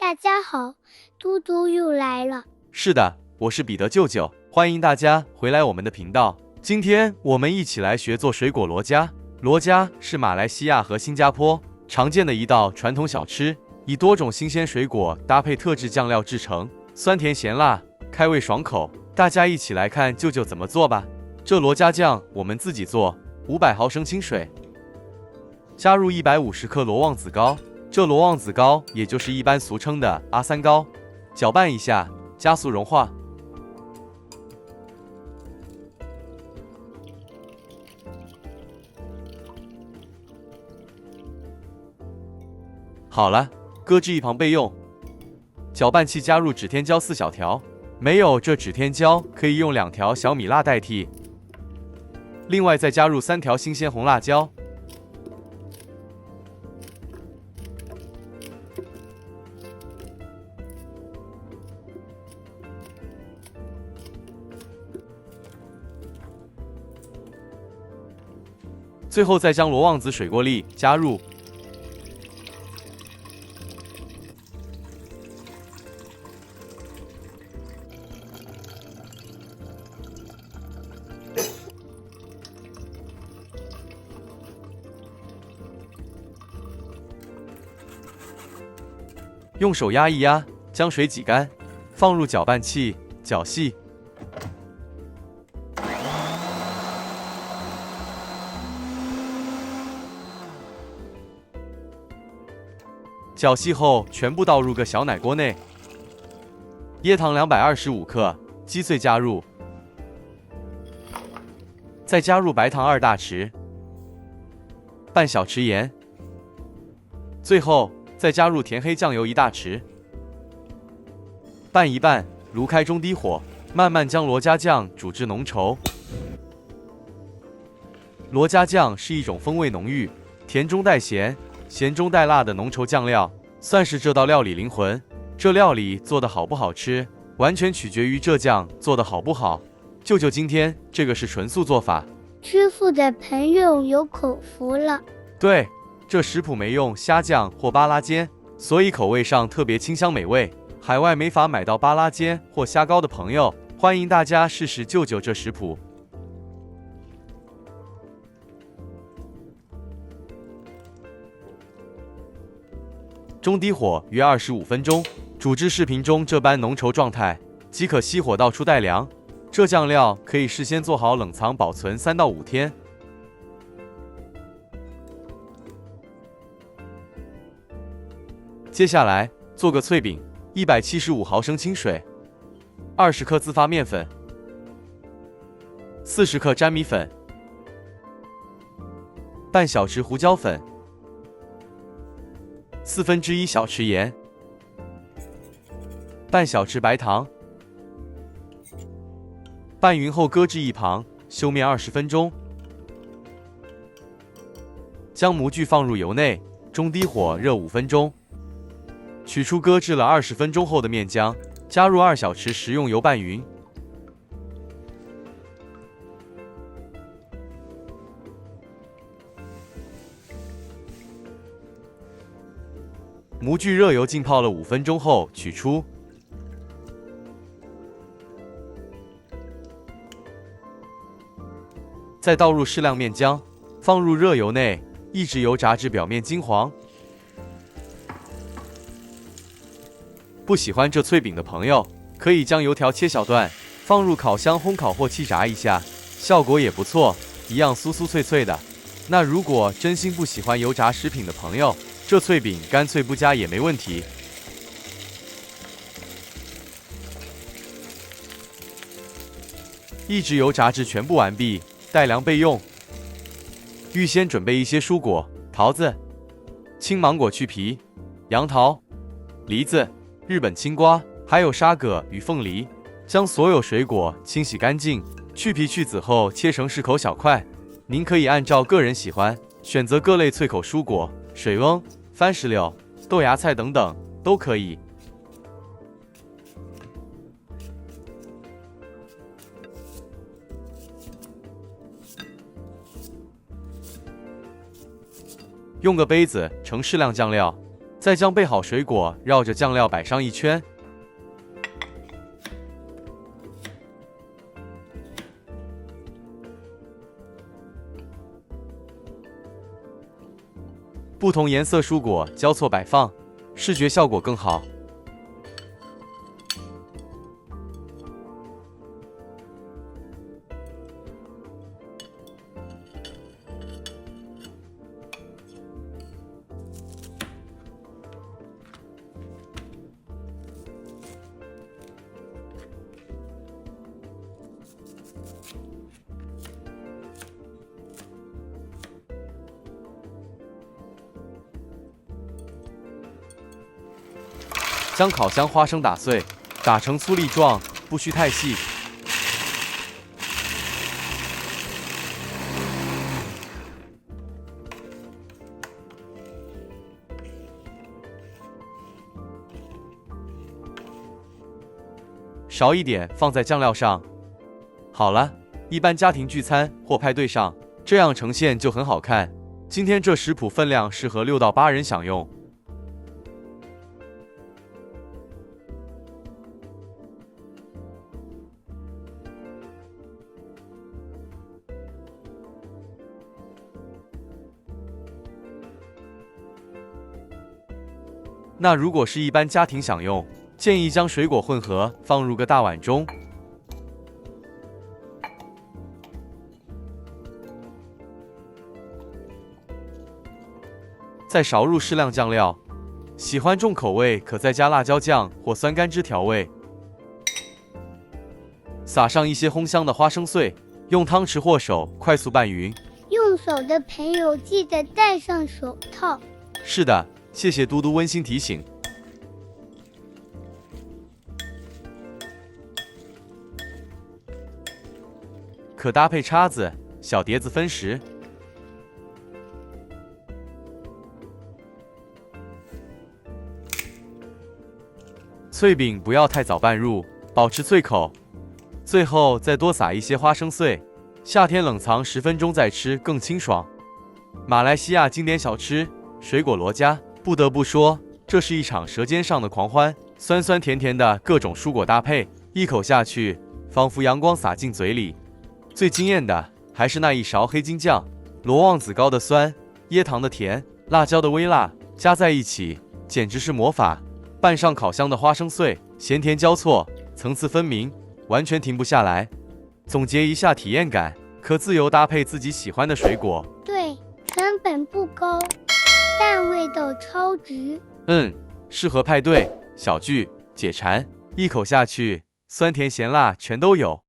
大家好，嘟嘟又来了。是的，我是彼得舅舅，欢迎大家回来我们的频道。今天我们一起来学做水果罗加。罗加是马来西亚和新加坡常见的一道传统小吃，以多种新鲜水果搭配特制酱料制成，酸甜咸辣，开胃爽口。大家一起来看舅舅怎么做吧。这罗加酱我们自己做，500毫升清水，加入150克罗望子膏，这罗望子膏也就是一般俗称的阿三膏，搅拌一下，加速融化。好了，搁置一旁备用。搅拌器加入指天椒4小条，没有这指天椒可以用2条小米辣代替。另外再加入3条新鲜红辣椒。最后再将罗望子水过粒加入。用手压一压，将水挤干，放入搅拌器搅细。搅细后，全部倒入个小奶锅内。椰糖225克，击碎加入，再加入白糖2大匙，半小匙盐，最后再加入甜黑酱油1大匙，拌一拌，炉开中低火，慢慢将罗加酱煮至浓稠。罗加酱是一种风味浓郁、甜中带咸、咸中带辣的浓稠酱料，算是这道料理灵魂。这料理做得好不好吃，完全取决于这酱做得好不好。舅舅今天这个是纯素做法，吃素的朋友有口福了。对，这食谱没用虾酱或巴拉尖，所以口味上特别清香美味。海外没法买到巴拉尖或虾膏的朋友，欢迎大家试试舅舅这食谱。中低火约25分钟，煮至视频中这般浓稠状态，即可熄火倒出待凉。这酱料可以事先做好冷藏保存3到5天。接下来做个脆饼，175毫升清水，20克自发面粉，40克粘米粉，半小匙胡椒粉，1/4小匙盐，半小匙白糖，拌匀后搁置一旁，休面20分钟。将模具放入油内，中低火热5分钟。取出搁置了20分钟后的面浆，加入2小匙食用油拌匀。模具热油浸泡了5分钟后取出，再倒入适量面浆，放入热油内，一直油炸至表面金黄。不喜欢这脆饼的朋友，可以将油条切小段，放入烤箱烘烤或气炸一下，效果也不错，一样酥酥脆脆的。那如果真心不喜欢油炸食品的朋友，这脆饼干脆不加也没问题。一直油炸至全部完毕，待凉备用。预先准备一些蔬果：桃子、青芒果去皮、杨桃、梨子、日本青瓜，还有沙葛与凤梨。将所有水果清洗干净，去皮去籽后切成适口小块。您可以按照个人喜欢选择各类脆口蔬果，水翁、番石榴、豆芽菜等等都可以。用个杯子盛适量酱料，再将备好水果绕着酱料摆上一圈。不同颜色蔬果交错摆放，视觉效果更好。将烤箱花生打碎，打成粗粒状，不需太细。勺一点放在酱料上。好了，一般家庭聚餐或派对上，这样呈现就很好看。今天这食谱分量适合6到8人享用。那如果是一般家庭享用，建议将水果混合放入个大碗中，再勺入适量酱料，喜欢重口味可再加辣椒酱或酸甘汁调味，撒上一些烘香的花生碎，用汤匙或手快速拌匀。用手的朋友记得戴上手套。是的，谢谢嘟嘟温馨提醒。可搭配叉子、小碟子分食。脆饼不要太早拌入，保持脆口。最后再多撒一些花生碎，夏天冷藏10分钟再吃更清爽。马来西亚经典小吃水果罗家，不得不说，这是一场舌尖上的狂欢，酸酸甜甜的各种蔬果搭配，一口下去，仿佛阳光洒进嘴里。最惊艳的还是那一勺黑金酱，罗望子糕的酸，椰糖的甜，辣椒的微辣，加在一起简直是魔法。拌上烤香的花生碎，咸甜交错，层次分明，完全停不下来。总结一下体验感，可自由搭配自己喜欢的水果。对，成本不高，但味道超值。适合派对、小聚、解馋，一口下去，酸甜咸辣全都有。